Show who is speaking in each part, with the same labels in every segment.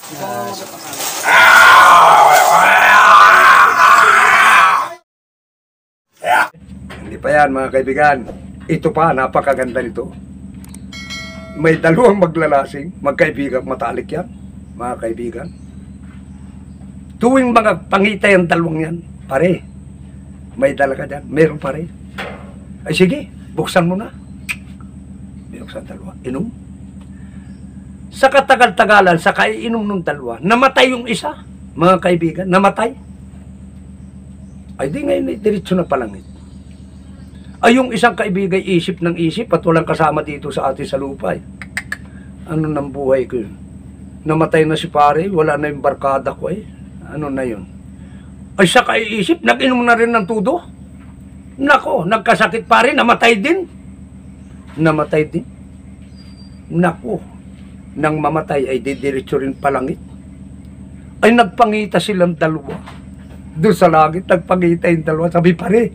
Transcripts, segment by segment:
Speaker 1: Hindi pa yan mga kaibigan. Ito pa, napakaganda nito. May dalawang maglalasing, magkaibigan, matalik yan, mga kaibigan. Tuwing mga pangitay ang dalawang yan, pare, may dala ka dyan, meron pare. Ay sige, buksan mo na. Binuksan dalawa, inom. Sa katagal-tagalan, sa kaiinom ng dalawa, namatay yung isa, mga kaibigan, namatay. Ay di ngayon, diretso na palangit. Ay yung isang kaibigan isip ng isip at walang kasama dito sa atin sa lupa. Ano ng buhay ko yun? Namatay na si pare, wala na yung barkada ko eh. Ano na yun? Ay siya kaiisip, nag-inom na rin ng tudo. Nako, nagkasakit pare, namatay din. Namatay din. Nako, nang mamatay ay didiretso rin palangit. Ay nagpangita silang dalawa. Doon sa langit, nagpangita yung dalawa. Sabi pare,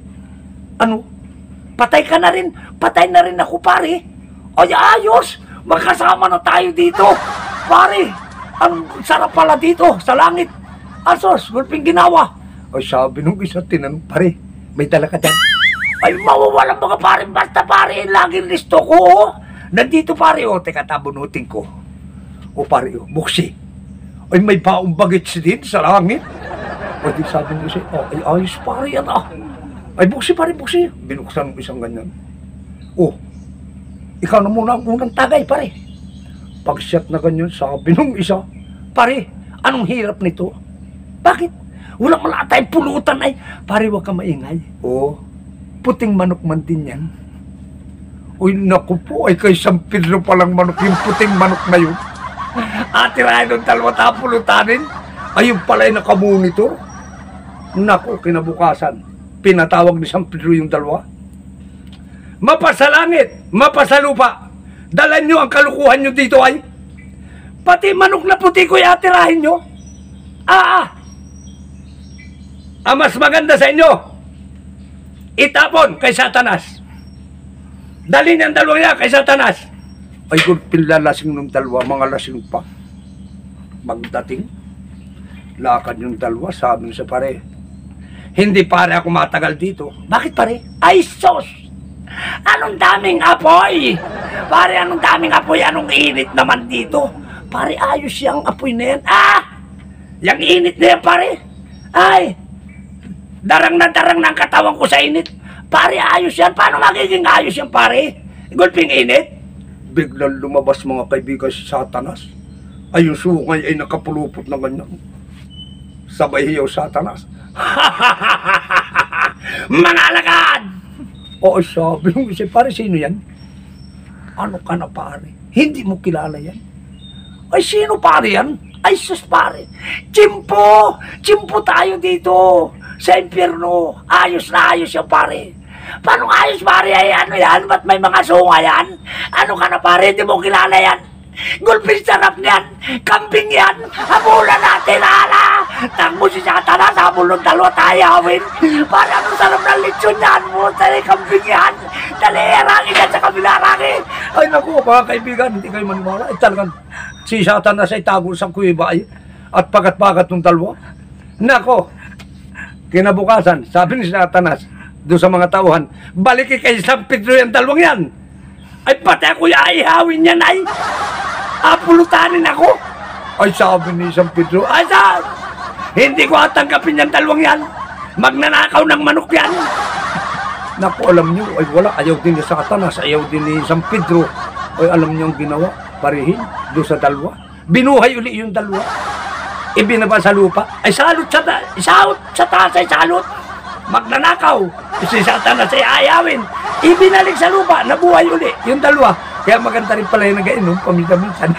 Speaker 1: ano? Patay ka na rin. Patay na rin ako, pare. Ay, ayos. Magkasama na tayo dito. Pare, ang sarap pala dito, sa langit. Asos, gulping ginawa. Ay, sabi nung isa, tinanong, pare, may dala ka dyan? Ay, mawawalan mga pare. Basta, pare, laging listo ko. Nandito, pare, o. Teka, tabunutin ko. O, pare, o, buksi. Ay, may baong bagets din sa langit. Ay, di sabi nung isa, oh, ay, ayos, pare, yan, ah. Ay, buksi pa rin, buksi. Binuksan ng isang ganyan. Oh, ikaw na muna ang unang tagay, pare. Pag-shot na ganyan, sabi nung isa, pare, anong hirap nito? Bakit? Wala mala tayong pulutan ay. Pare, huwag ka maingay. Oh, puting manok man din yan. Uy, naku po, ay kay San Pedro palang manok, yung puting manok na yun. Atirahin ng dalawa tapulutanin. Ayun pala yung nakamonitor. Naku, kinabukasan. Pinatawag ni San Pedro yung dalawa. Mapasalangit, mapasalupa. Dalan nyo ang kalukuhan nyo dito ay. Pati manok na puti ko'y atirahin nyo. Ang mas maganda sa inyo, itapon kay Satanas. Dalhin ang dalawa niya kay Satanas. Ay, kung pinlalasing ng dalawa, mga lasing pa. Magdating, lakad yung dalawa, sabi sa pare, hindi pare ako matagal dito. Bakit pare? Ay sos! Anong daming apoy! Pare, anong daming apoy? Anong init naman dito? Pare, ayos yung apoy na yan. Yung init na yan, pare. Ay, darang na ang katawan ko sa init. Pare, ayos yan. Paano magiging ayos yan, pare? Gulping init? Biglang lumabas mga kaibigan si Satanas. Ay, yung sungay ay nakapulupot na ganyan. Sabay hiyaw Satanas. Mga alagad! Oo, sabi nung isa, pare, sino yan? Ano ka na, pare? Hindi mo kilala yan? Ay, sino, pare, yan? Ay, sus, pare. Chimpo! Chimpo tayo dito sa impyerno. Ayos na ayos yan, pare. Paano ayos, pare? Ay, ano yan? Ba't may mga sunga yan? Ano ka na, pare? Hindi mo kilala yan? Gulping sarap niyan, kambing yan, habulan natin, ala! Takbo si Satanas, habulong dalawa tayo, awin. Para anong sarap ng lechon yan, mo, tali kambing yan, tali, arangin yan sa kabila, arangin. Ay naku, mga kaibigan, hindi kayo maniwala. Ay talagang, si Satanas ay tago sa kuiba ay, at pagat-pagat ng dalawa. Nako, kinabukasan, sabi ni Satanas, doon sa mga tauhan, balik kay San Pedro yung dalawang yan. Ay, pati ako ihawin yan ay. Pulutanin ako. Ay, sabi ni San Pedro, ay, hindi ko atanggapin yan dalawang yan. Magnanakaw ng manok yan. Naku, alam nyo, ay wala, ayaw din ni Satanas, ayaw din ni San Pedro. Ay, alam nyo ang ginawa, parehin, doon sa dalawa. Binuhay uli yung dalawa. Ibinaba sa lupa. Ay, salot sa taas ay salot. Magnanakaw. Si Satanas ay ayawin. Ibinalik sa lupa, nabuhay uli yung dalawa. Kaya maganda rin pala yung nag-inom, paminsan-minsan.